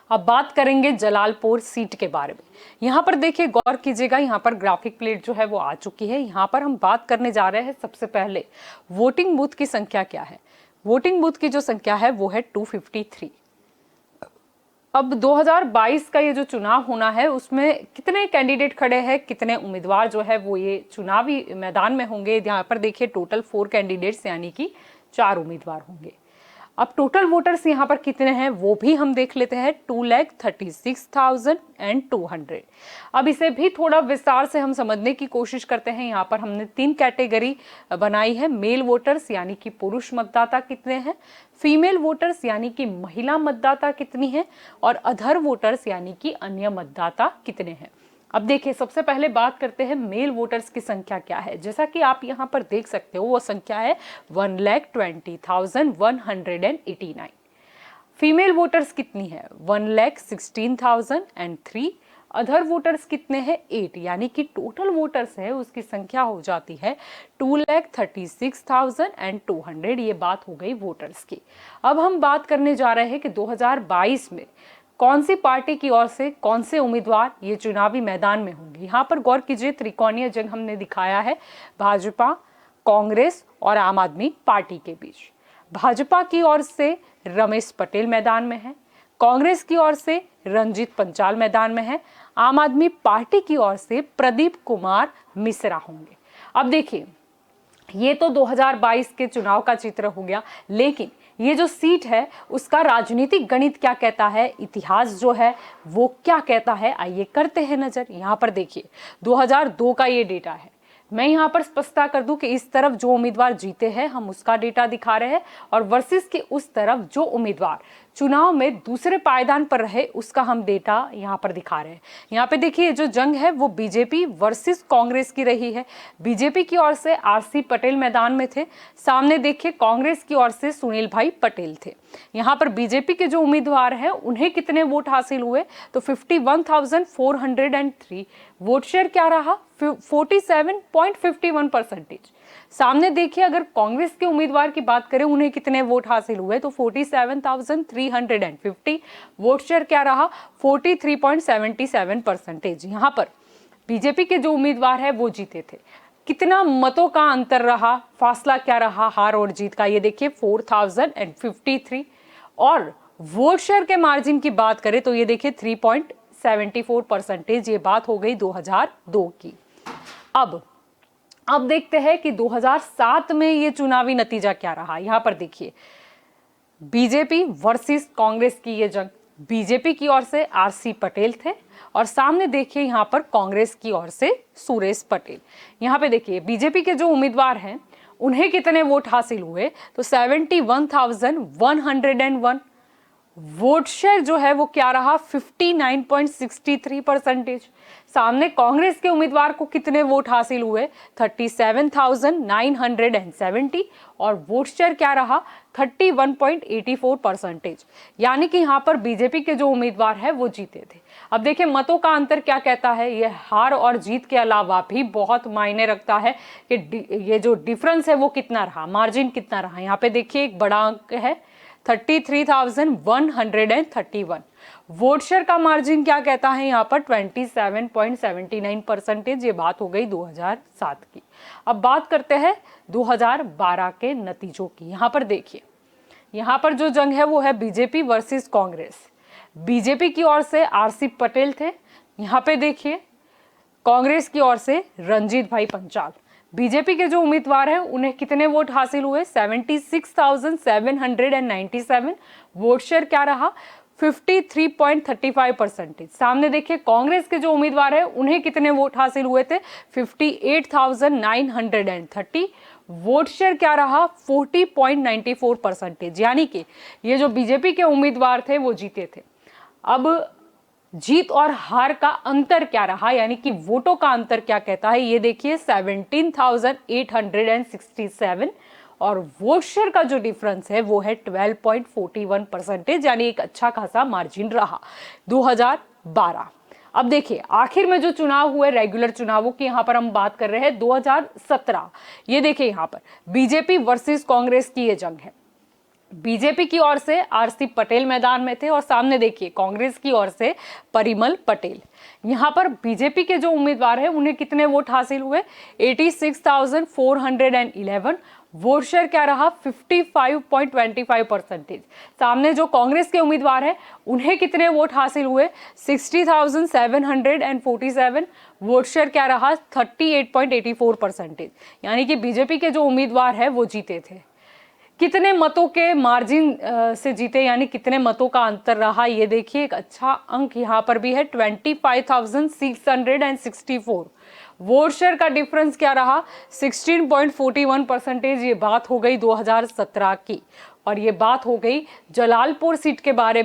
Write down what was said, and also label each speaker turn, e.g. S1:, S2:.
S1: अब बात करेंगे जलालपुर सीट के बारे में। यहाँ पर देखिए, गौर कीजिएगा, यहाँ पर ग्राफिक प्लेट जो है वो आ चुकी है। यहाँ पर हम बात करने जा रहे हैं सबसे पहले वोटिंग बूथ की संख्या क्या है। वोटिंग बूथ की जो संख्या है वो है 253। अब 2022 का ये जो चुनाव होना है उसमें कितने कैंडिडेट खड़े हैं, कितने उम्मीदवार जो है वो ये चुनावी मैदान में होंगे। यहाँ पर देखिए टोटल 4 कैंडिडेट्स यानी कि 4 उम्मीदवार होंगे। अब टोटल वोटर्स यहाँ पर कितने हैं वो भी हम देख लेते हैं, 2,36,200। अब इसे भी थोड़ा विस्तार से हम समझने की कोशिश करते हैं। यहाँ पर हमने 3 कैटेगरी बनाई है। मेल वोटर्स यानी कि पुरुष मतदाता कितने हैं, फीमेल वोटर्स यानी कि महिला मतदाता कितनी है, और अदर वोटर्स यानी कि अन्य मतदाता कितने हैं। अब देखिए, सबसे पहले बात करते हैं मेल वोटर्स की संख्या क्या है। जैसा कि आप यहाँ पर देख सकते हो वो संख्या है 1,20,189। फीमेल वोटर्स कितनी है, 1,16,003। अदर वोटर्स कितने हैं, 8, यानी कि टोटल वोटर्स है उसकी संख्या हो जाती है 2,36,200। ये बात हो गई वोटर्स की। अब हम बात करने जा रहे हैं कि 2022 में कौन सी पार्टी की ओर से कौन से उम्मीदवार ये चुनावी मैदान में होंगे। यहाँ पर गौर कीजिए, त्रिकोणीय जंग हमने दिखाया है भाजपा, कांग्रेस और आम आदमी पार्टी के बीच। भाजपा की ओर से रमेश पटेल मैदान में है, कांग्रेस की ओर से रंजीत पंचाल मैदान में है, आम आदमी पार्टी की ओर से प्रदीप कुमार मिश्रा होंगे। अब देखिए, ये तो 2022 के चुनाव का चित्र हो गया, लेकिन ये जो सीट है उसका राजनीतिक गणित क्या कहता है, इतिहास जो है वो क्या कहता है, आइए करते हैं नजर। यहाँ पर देखिए 2002 का ये डेटा है। मैं यहाँ पर स्पष्टता कर दूं कि इस तरफ जो उम्मीदवार जीते हैं हम उसका डेटा दिखा रहे हैं, और वर्सेस के उस तरफ जो उम्मीदवार चुनाव में दूसरे पायदान पर रहे उसका हम डेटा यहाँ पर दिखा रहे हैं। यहाँ पे देखिए जो जंग है वो बीजेपी वर्सेस कांग्रेस की रही है। बीजेपी की ओर से आरसी पटेल मैदान में थे, सामने देखिए कांग्रेस की ओर से सुनील भाई पटेल थे। यहाँ पर बीजेपी के जो उम्मीदवार हैं उन्हें कितने वोट हासिल हुए, तो 51,403। वोट शेयर क्या रहा, 47.51%। सामने देखिए अगर कांग्रेस के उम्मीदवार की बात करें उन्हें कितने वोट हासिल हुए, तो 47,350। वोट शेयर क्या रहा, 43.77%। यहाँ पर बीजेपी के जो उम्मीदवार है वो जीते थे। कितना मतों का अंतर रहा, फासला क्या रहा हार और जीत का, ये देखिए 4,053। और वोट शेयर के मार्जिन की बात करें तो ये देखिए 3.74%। ये बात हो गई 2002 की। अब देखते हैं कि 2007 में ये चुनावी नतीजा क्या रहा। यहां पर देखिए बीजेपी वर्सेस कांग्रेस की ये जंग, बीजेपी की ओर से आरसी पटेल थे और सामने देखिए यहां पर कांग्रेस की ओर से सुरेश पटेल। यहां पे देखिए बीजेपी के जो उम्मीदवार हैं उन्हें कितने वोट हासिल हुए, तो 71,101। वोट शेयर जो है वो क्या रहा, 59.63%। सामने कांग्रेस के उम्मीदवार को कितने वोट हासिल हुए, 37,970। और वोट शेयर क्या रहा, 31.84%। यानी कि यहाँ पर बीजेपी के जो उम्मीदवार है वो जीते थे। अब देखिए मतों का अंतर क्या कहता है, ये हार और जीत के अलावा भी बहुत मायने रखता है कि ये जो डिफरेंस है वो कितना रहा, मार्जिन कितना रहा। यहाँ पे देखिए एक बड़ा अंक है 33,131। वोट शेयर का मार्जिन क्या कहता है यहाँ पर, 27.79%। ये बात हो गई 2007 की। अब बात करते हैं 2012 के नतीजों की। यहाँ पर देखिए, यहाँ पर जो जंग है वो है बीजेपी वर्सेस कांग्रेस। बीजेपी की ओर से आरसी पटेल थे, यहाँ पे देखिए कांग्रेस की ओर से रंजीत भाई पंचाल। बीजेपी के जो उम्मीदवार हैं उन्हें कितने वोट हासिल हुए, 76,797। वोट शेयर क्या रहा, 53.35%। सामने देखिए कांग्रेस के जो उम्मीदवार हैं उन्हें कितने वोट हासिल हुए थे, 58,930। वोट शेयर क्या रहा, 40.94%। यानी कि ये जो बीजेपी के उम्मीदवार थे वो जीते थे। अब जीत और हार का अंतर क्या रहा, यानी कि वोटों का अंतर क्या कहता है, ये देखिए 17,867। और वोट शेयर का जो डिफरेंस है वो है 12.41%। यानी एक अच्छा खासा मार्जिन रहा 2012। अब देखिए आखिर में जो चुनाव हुए रेगुलर चुनावों की यहाँ पर हम बात कर रहे हैं 2017। ये देखिए यहाँ पर बीजेपी वर्सेस कांग्रेस की ये जंग है। बीजेपी की ओर से आरसी पटेल मैदान में थे और सामने देखिए कांग्रेस की ओर से परिमल पटेल। यहाँ पर बीजेपी के जो उम्मीदवार हैं उन्हें कितने वोट हासिल हुए, 86,411। वोट शेयर क्या रहा, 55.25%। सामने जो कांग्रेस के उम्मीदवार हैं उन्हें कितने वोट हासिल हुए, 60,747। वोट शेयर क्या रहा, 38.84%। यानी कि बीजेपी के जो उम्मीदवार हैं वो जीते थे। कितने मतों के मार्जिन से जीते, यानी कितने मतों का अंतर रहा, ये देखिए एक अच्छा अंक यहाँ पर भी है, 25,664। वोट शेयर का डिफरेंस क्या रहा, 16.41%। ये बात हो गई 2017 की। और ये बात हो गई जलालपुर सीट के बारे में।